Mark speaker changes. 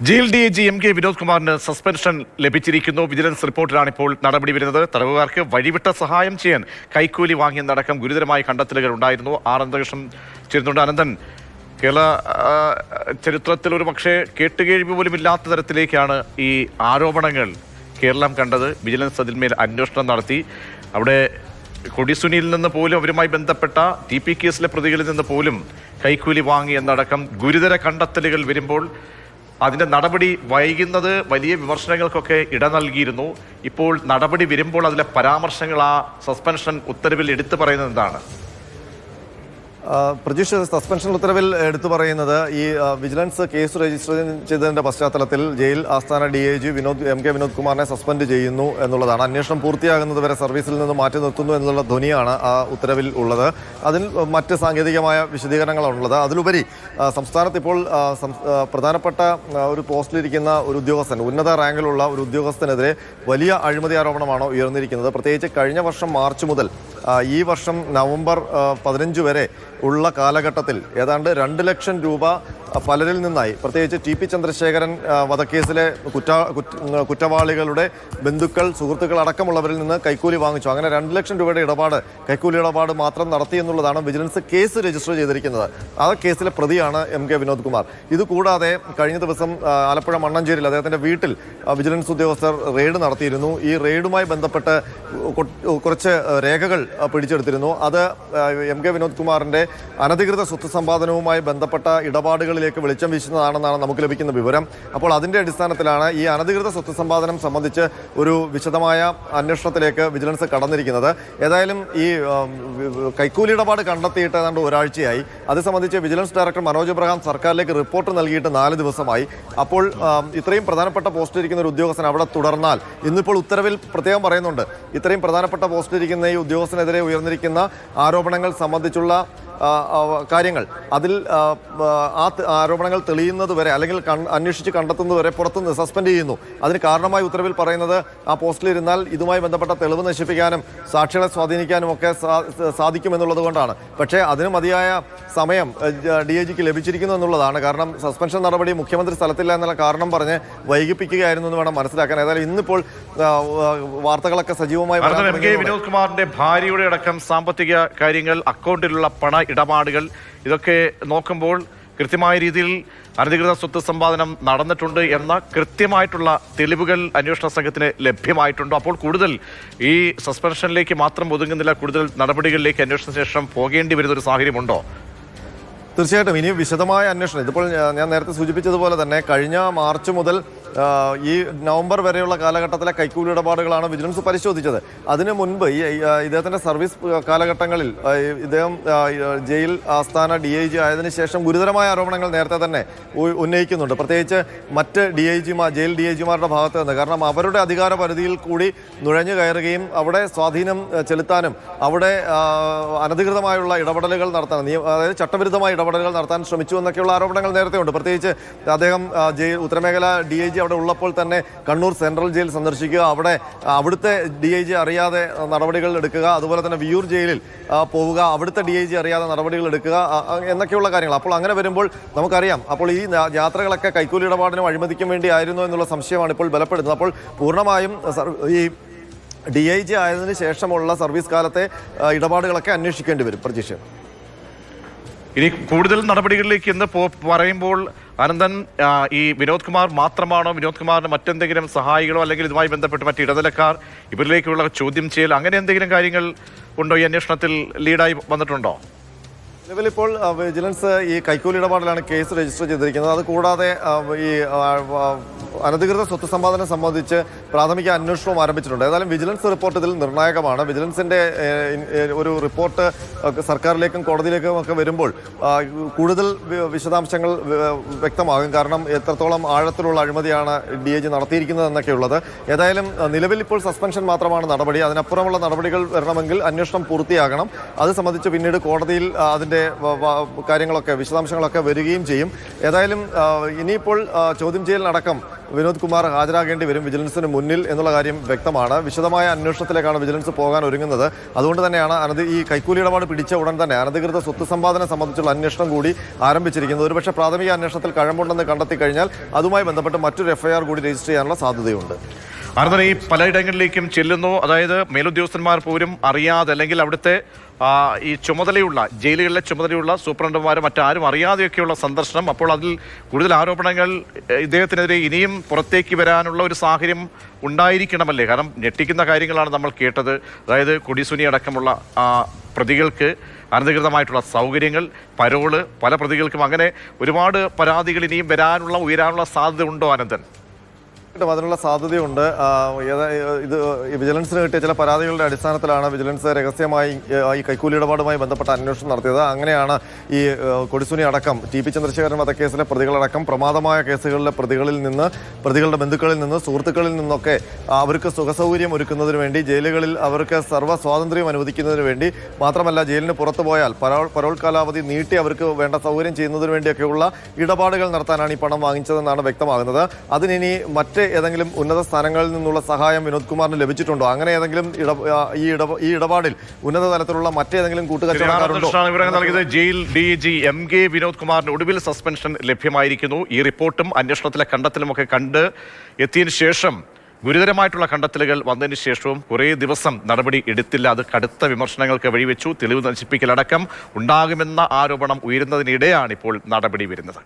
Speaker 1: Jail DIG MK Vinod കുമാറിന് suspension ലഭിച്ചിരിക്കുന്നു. Vigilance റിപ്പോർട്ടിലാണ് ഇപ്പോൾ നടപടി വരുന്നത്. തടവുകാർക്ക് വഴിവിട്ട സഹായം ചെയ്യാൻ കൈക്കൂലി വാങ്ങിയെന്നടക്കം ഗുരുതരമായ കണ്ടെത്തലുകൾ ഉണ്ടായിരുന്നു. അനന്തകൃഷ്ണൻ ചേരുന്നുണ്ട്. അനന്തൻ, കേരള ചരിത്രത്തിൽ ഒരു പക്ഷേ കേട്ടുകേഴ്വി പോലും ഇല്ലാത്ത തരത്തിലേക്കാണ് ഈ ആരോപണങ്ങൾ കേരളം കണ്ടത്. വിജിലൻസ് അതിന്മേൽ അന്വേഷണം നടത്തി. അവിടെ കൊടിസുനിയിൽ നിന്ന് പോലും അവരുമായി ബന്ധപ്പെട്ട TP കേസിലെ പ്രതികളിൽ നിന്ന് പോലും കൈക്കൂലി വാങ്ങി എന്നടക്കം ഗുരുതര കണ്ടെത്തലുകൾ വരുമ്പോൾ അതിൻ്റെ നടപടി വൈകുന്നത് വലിയ വിമർശനങ്ങൾക്കൊക്കെ ഇട നൽകിയിരുന്നു. ഇപ്പോൾ നടപടി വരുമ്പോൾ അതിലെ പരാമർശങ്ങൾ ആ സസ്പെൻഷൻ ഉത്തരവിൽ എടുത്തു പറയുന്നത് എന്താണ്?
Speaker 2: പ്രജീഷ്, സസ്പെൻഷൻ ഉത്തരവിൽ എടുത്തു പറയുന്നത് ഈ വിജിലൻസ് കേസ് രജിസ്റ്റർ ചെയ്തതിന്റെ പശ്ചാത്തലത്തിൽ ജയിൽ ആസ്ഥാന DIG MK വിനോദ് കുമാറിനെ സസ്പെൻഡ് ചെയ്യുന്നു എന്നുള്ളതാണ്. അന്വേഷണം പൂർത്തിയാകുന്നത് വരെ സർവീസിൽ നിന്ന് മാറ്റി നിർത്തുന്നു എന്നുള്ള ധ്വനിയാണ് ആ ഉത്തരവിൽ ഉള്ളത്. അതിൽ മറ്റ് സാങ്കേതികമായ വിശദീകരണങ്ങളാണുള്ളത്. അതിലുപരി സംസ്ഥാനത്ത് ഇപ്പോൾ പ്രധാനപ്പെട്ട ഒരു പോസ്റ്റിലിരിക്കുന്ന ഒരു ഉദ്യോഗസ്ഥൻ, ഉന്നത റാങ്കിലുള്ള ഒരു ഉദ്യോഗസ്ഥനെതിരെ വലിയ അഴിമതി ആരോപണമാണ് ഉയർന്നിരിക്കുന്നത്. പ്രത്യേകിച്ച് കഴിഞ്ഞ വർഷം മാർച്ച് മുതൽ ഈ വർഷം നവംബർ 15 വരെ ഉള്ള കാലഘട്ടത്തിൽ ഏതാണ്ട് 2 ലക്ഷം രൂപ പലരിൽ നിന്നായി, പ്രത്യേകിച്ച് TP ചന്ദ്രശേഖരൻ വധക്കേസിലെ കുറ്റവാളികളുടെ ബന്ധുക്കൾ, സുഹൃത്തുക്കൾ അടക്കമുള്ളവരിൽ നിന്ന് കൈക്കൂലി വാങ്ങിച്ചു. അങ്ങനെ 2 ലക്ഷം രൂപയുടെ ഇടപാട്, കൈക്കൂലി ഇടപാട് മാത്രം നടത്തി എന്നുള്ളതാണ് വിജിലൻസ് കേസ് രജിസ്റ്റർ ചെയ്തിരിക്കുന്നത്. ആ കേസിലെ പ്രതിയാണ് MK വിനോദ് കുമാർ. ഇതുകൂടാതെ കഴിഞ്ഞ ദിവസം ആലപ്പുഴ മണ്ണഞ്ചേരിയിൽ അദ്ദേഹത്തിൻ്റെ വീട്ടിൽ വിജിലൻസ് ഉദ്യോഗസ്ഥർ റെയ്ഡ് നടത്തിയിരുന്നു. ഈ റെയ്ഡുമായി ബന്ധപ്പെട്ട് കുറച്ച് രേഖകൾ പിടിച്ചെടുത്തിരുന്നു. അത് MK വിനോദ് കുമാറിൻ്റെ അനധികൃത സ്വത്ത് സമ്പാദനവുമായി ബന്ധപ്പെട്ട ഇടപാടുകളിലേക്ക് വെളിച്ചം വീശുന്നതാണെന്നാണ് നമുക്ക് ലഭിക്കുന്ന വിവരം. അപ്പോൾ അതിൻ്റെ അടിസ്ഥാനത്തിലാണ് ഈ അനധികൃത സ്വത്ത് സമ്പാദനം സംബന്ധിച്ച് ഒരു വിശദമായ അന്വേഷണത്തിലേക്ക് വിജിലൻസ് കടന്നിരിക്കുന്നത്. ഏതായാലും ഈ കൈക്കൂലി ഇടപാട് കണ്ടെത്തിയിട്ട് ഏതാണ്ട് ഒരാഴ്ചയായി. അത് സംബന്ധിച്ച് വിജിലൻസ് ഡയറക്ടർ മനോജ് എബ്രഹാം സർക്കാരിലേക്ക് റിപ്പോർട്ട് നൽകിയിട്ട് 4 ദിവസമായി. അപ്പോൾ ഇത്രയും പ്രധാനപ്പെട്ട പോസ്റ്റിലിരിക്കുന്ന ഒരു ഉദ്യോഗസ്ഥൻ അവിടെ തുടർന്നാൽ, ഇന്നിപ്പോൾ ഉത്തരവിൽ പ്രത്യേകം പറയുന്നുണ്ട്, ഇത്രയും പ്രധാനപ്പെട്ട പോസ്റ്റിലിരിക്കുന്ന ഈ ഉദ്യോഗസ്ഥനെതിരെ ഉയർന്നിരിക്കുന്ന ആരോപണങ്ങൾ സംബന്ധിച്ചുള്ള കാര്യങ്ങൾ, അതിൽ ആ ആരോപണങ്ങൾ തെളിയുന്നതുവരെ അല്ലെങ്കിൽ അന്വേഷിച്ച് കണ്ടെത്തുന്നതുവരെ പുറത്തുനിന്ന് സസ്പെൻഡ് ചെയ്യുന്നു. അതിന് കാരണമായി ഉത്തരവിൽ പറയുന്നത് ആ പോസ്റ്റിലിരുന്നാൽ ഇതുമായി ബന്ധപ്പെട്ട തെളിവ് നശിപ്പിക്കാനും സാക്ഷികളെ സ്വാധീനിക്കാനും ഒക്കെ സാധിക്കുമെന്നുള്ളത് കൊണ്ടാണ്. പക്ഷേ അതിന് മതിയായ സമയം DIGക്ക് ലഭിച്ചിരിക്കുന്നു എന്നുള്ളതാണ്. കാരണം സസ്പെൻഷൻ നടപടി മുഖ്യമന്ത്രി സ്ഥലത്തില്ല എന്നുള്ള കാരണം പറഞ്ഞ് വൈകിപ്പിക്കുകയായിരുന്നു എന്ന് വേണം മനസ്സിലാക്കാൻ. ഏതായാലും ഇന്നിപ്പോൾ വാർത്തകളൊക്കെ സജീവമായി
Speaker 1: വിനോദ് കുമാറിന്റെ ഭാര്യയുടെ അടക്കം സാമ്പത്തിക കാര്യങ്ങൾ, അക്കൗണ്ടിലുള്ള പണ ഇടപാടുകൾ, ഇതൊക്കെ നോക്കുമ്പോൾ കൃത്യമായ രീതിയിൽ അനധികൃത സ്വത്ത് സമ്പാദനം നടന്നിട്ടുണ്ട് എന്ന കൃത്യമായിട്ടുള്ള തെളിവുകൾ അന്വേഷണ സംഘത്തിന് ലഭ്യമായിട്ടുണ്ടോ? അപ്പോൾ കൂടുതൽ ഈ സസ്പെൻഷനിലേക്ക് മാത്രം ഒതുങ്ങുന്നില്ല, കൂടുതൽ നടപടികളിലേക്ക് അന്വേഷണ ശേഷം പോകേണ്ടി വരുന്ന ഒരു സാഹചര്യമുണ്ടോ?
Speaker 2: തീർച്ചയായിട്ടും ഇനി വിശദമായ അന്വേഷണം. ഇതിപ്പോൾ ഞാൻ നേരത്തെ സൂചിപ്പിച്ചതുപോലെ തന്നെ കഴിഞ്ഞ മാർച്ച് മുതൽ ഈ നവംബർ വരെയുള്ള കാലഘട്ടത്തിലെ കൈക്കൂലി ഇടപാടുകളാണ് വിജിലൻസ് പരിശോധിച്ചത്. അതിനു മുൻപ് ഇദ്ദേഹത്തിൻ്റെ സർവീസ് കാലഘട്ടങ്ങളിൽ ഇദ്ദേഹം ജയിൽ ആസ്ഥാന DIG ആയതിനു ശേഷം ഗുരുതരമായ ആരോപണങ്ങൾ നേരത്തെ തന്നെ ഉന്നയിക്കുന്നുണ്ട്. പ്രത്യേകിച്ച് മറ്റ് ജയിൽ DIGമാരുടെ ഭാഗത്ത് നിന്ന്. കാരണം അവരുടെ അധികാര പരിധിയിൽ കൂടി നുഴഞ്ഞു കയറുകയും അവിടെ സ്വാധീനം ചെലുത്താനും അവിടെ അനധികൃതമായുള്ള ഇടപെടലുകൾ നടത്താൻ, അതായത് ചട്ടവിരുദ്ധമായ ഇടപെടലുകൾ നടത്താൻ ശ്രമിച്ചു എന്നൊക്കെയുള്ള ആരോപണങ്ങൾ നേരത്തെ ഉണ്ട്. പ്രത്യേകിച്ച് അദ്ദേഹം ഉത്തരമേഖല DIG അവിടെ ഉള്ളപ്പോൾ തന്നെ കണ്ണൂർ സെൻട്രൽ ജയിൽ സന്ദർശിക്കുക, അവിടുത്തെ DIG അറിയാതെ നടപടികൾ എടുക്കുക, അതുപോലെ തന്നെ വിയൂർ ജയിലിൽ പോവുക, അവിടുത്തെ DIG അറിയാതെ നടപടികൾ എടുക്കുക എന്നൊക്കെയുള്ള കാര്യങ്ങൾ. അപ്പോൾ അങ്ങനെ വരുമ്പോൾ നമുക്കറിയാം, അപ്പോൾ ഈ യാത്രകളൊക്കെ കൈക്കൂലി ഇടപാടിനും അഴിമതിക്കും വേണ്ടി ആയിരുന്നു എന്നുള്ള സംശയമാണ് ഇപ്പോൾ ബലപ്പെടുന്നത്. അപ്പോൾ പൂർണ്ണമായും ഈ DIG ആയതിനു ശേഷമുള്ള സർവീസ് കാലത്തെ ഇടപാടുകളൊക്കെ അന്വേഷിക്കേണ്ടി വരും. പ്രതീക്ഷ
Speaker 1: ഇനി കൂടുതൽ നടപടികളിലേക്ക് എന്ന് പറയുമ്പോൾ അനന്തൻ, ഈ വിനോദ് കുമാർ മാത്രമാണോ, വിനോദ് കുമാറിന് മറ്റെന്തെങ്കിലും സഹായികളോ അല്ലെങ്കിൽ ഇതുമായി ബന്ധപ്പെട്ട് മറ്റ് ഇടനിലക്കാർ, ഇവരിലേക്കുള്ള ചോദ്യം ചെയ്യൽ, അങ്ങനെ എന്തെങ്കിലും കാര്യങ്ങൾ ഉണ്ടോ ഈ അന്വേഷണത്തിൽ ലീഡായി വന്നിട്ടുണ്ടോ?
Speaker 2: നിലവിലിപ്പോൾ വിജിലൻസ് ഈ കൈക്കൂലി ഇടപാടിലാണ് കേസ് രജിസ്റ്റർ ചെയ്തിരിക്കുന്നത്. അതുകൂടാതെ ഈ അനധികൃത സ്വത്ത് സമ്പാദനം സംബന്ധിച്ച് പ്രാഥമിക അന്വേഷണവും ആരംഭിച്ചിട്ടുണ്ട്. ഏതായാലും വിജിലൻസ് റിപ്പോർട്ട് ഇതിൽ നിർണായകമാണ്. വിജിലൻസിൻ്റെ ഒരു റിപ്പോർട്ട് സർക്കാരിലേക്കും കോടതിയിലേക്കും ഒക്കെ വരുമ്പോൾ കൂടുതൽ വിശദാംശങ്ങൾ വ്യക്തമാകും. കാരണം എത്രത്തോളം ആഴത്തിലുള്ള അഴിമതിയാണ് DIG നടത്തിയിരിക്കുന്നത് എന്നൊക്കെയുള്ളത്. ഏതായാലും നിലവിൽ ഇപ്പോൾ സസ്പെൻഷൻ മാത്രമാണ് നടപടി. അതിനപ്പുറമുള്ള നടപടികൾ വരണമെങ്കിൽ അന്വേഷണം പൂർത്തിയാകണം. അത് സംബന്ധിച്ച് പിന്നീട് കോടതിയിൽ അതിൻ്റെ കാര്യങ്ങളൊക്കെ, വിശദാംശങ്ങളൊക്കെ വരികയും ചെയ്യും. ഏതായാലും ഇനിയിപ്പോൾ ചോദ്യം ചെയ്യലിനടക്കം വിനോദ് കുമാർ ഹാജരാകേണ്ടി വരും വിജിലൻസിന് മുന്നിൽ എന്നുള്ള കാര്യം വ്യക്തമാണ്. വിശദമായ അന്വേഷണത്തിലേക്കാണ് വിജിലൻസ് പോകാൻ ഒരുങ്ങുന്നത്. അതുകൊണ്ട് തന്നെയാണ് ഈ കൈക്കൂലി ഇടപാട് പിടിച്ച ഉടൻ തന്നെ അനധികൃത സ്വത്ത് സമ്പാദനം സംബന്ധിച്ചുള്ള അന്വേഷണം കൂടി ആരംഭിച്ചിരിക്കുന്നത്. ഒരുപക്ഷെ പ്രാഥമിക അന്വേഷണത്തിൽ കഴമ്പുണ്ടെന്ന് കണ്ടെത്തി കഴിഞ്ഞാൽ അതുമായി ബന്ധപ്പെട്ട് മറ്റൊരു എഫ്ഐആർ കൂടി രജിസ്റ്റർ ചെയ്യാനുള്ള സാധ്യതയുണ്ട്.
Speaker 1: ഈ പലയിടങ്ങളിലേക്കും ചെല്ലുന്നു, അതായത് മേലുദ്യോഗസ്ഥന്മാർ പോലും അറിയാതെ, അല്ലെങ്കിൽ അവിടുത്തെ ഈ ചുമതലയുള്ള ജയിലുകളിലെ ചുമതലയുള്ള സൂപ്രണ്ടുമാരും മറ്റാരും അറിയാതെയൊക്കെയുള്ള സന്ദർശനം. അപ്പോൾ അതിൽ കൂടുതൽ ആരോപണങ്ങൾ ഇദ്ദേഹത്തിനെതിരെ ഇനിയും പുറത്തേക്ക് വരാനുള്ള ഒരു സാഹചര്യം ഉണ്ടായിരിക്കണമല്ലേ? കാരണം ഞെട്ടിക്കുന്ന കാര്യങ്ങളാണ് നമ്മൾ കേട്ടത്. അതായത് കൊടിസുനി അടക്കമുള്ള പ്രതികൾക്ക് അനധികൃതമായിട്ടുള്ള സൗകര്യങ്ങൾ, പരോള്, പല പ്രതികൾക്കും, അങ്ങനെ ഒരുപാട് പരാതികൾ ഇനിയും ഉയരാനുള്ള സാധ്യത ഉണ്ടോ അനന്തൻ?
Speaker 2: അതിനുള്ള സാധ്യതയുണ്ട്. ഇത് വിജിലൻസിന് കിട്ടിയ ചില പരാതികളുടെ അടിസ്ഥാനത്തിലാണ് വിജിലൻസ് രഹസ്യമായി ഈ കൈക്കൂലി ഇടപാടുമായി ബന്ധപ്പെട്ട അന്വേഷണം നടത്തിയത്. അങ്ങനെയാണ് ഈ കൊടിസുനി അടക്കം ടി.പി. ചന്ദ്രശേഖരൻ വധക്കേസിലെ പ്രതികളടക്കം പ്രമാദമായ കേസുകളിലെ പ്രതികളുടെ ബന്ധുക്കളിൽ നിന്ന്, സുഹൃത്തുക്കളിൽ നിന്നൊക്കെ അവർക്ക് സുഖസൗകര്യം ഒരുക്കുന്നതിന് വേണ്ടി, ജയിലുകളിൽ അവർക്ക് സർവ്വ സ്വാതന്ത്ര്യം അനുവദിക്കുന്നതിന് വേണ്ടി, മാത്രമല്ല ജയിലിന് പുറത്തു പോയാൽ പരോൾ കാലാവധി നീട്ടി അവർക്ക് വേണ്ട സൗകര്യം ചെയ്യുന്നതിന് വേണ്ടിയൊക്കെയുള്ള ഇടപാടുകൾ നടത്താനാണ് ഈ പണം വാങ്ങിച്ചതെന്നാണ് വ്യക്തമാകുന്നത്. അതിനി മറ്റ് ഏതെങ്കിലും ഉന്നത സ്ഥാനങ്ങളിൽ നിന്നുള്ള സഹായം വിനോദ് കുമാറിന് ലഭിച്ചിട്ടുണ്ടോ? അങ്ങനെ ഏതെങ്കിലും ഈ ഇടപാടിൽ ഉന്നത തലത്തിലുള്ള മറ്റേതെങ്കിലും കൂട്ടുകച്ചവടക്കാരുണ്ടോ?
Speaker 1: നൽകിയത് ജയിൽ DG MK വിനോദ് കുമാറിന് ഒടുവിൽ സസ്പെൻഷൻ ലഭ്യമായിരിക്കുന്നു. ഈ റിപ്പോർട്ടും അന്വേഷണത്തിലെ കണ്ടെത്തലുമൊക്കെ കണ്ട് എത്തിയതിനു ശേഷം, ഗുരുതരമായിട്ടുള്ള കണ്ടെത്തലുകൾ വന്നതിന് ശേഷവും കുറേ ദിവസം നടപടി എടുത്തില്ല. അത് കടുത്ത വിമർശനങ്ങൾക്ക് വഴിവെച്ചു. തെളിവ് നശിപ്പിക്കലടക്കം ഉണ്ടാകുമെന്ന ആരോപണം ഉയരുന്നതിനിടെയാണ് ഇപ്പോൾ നടപടി വരുന്നത്.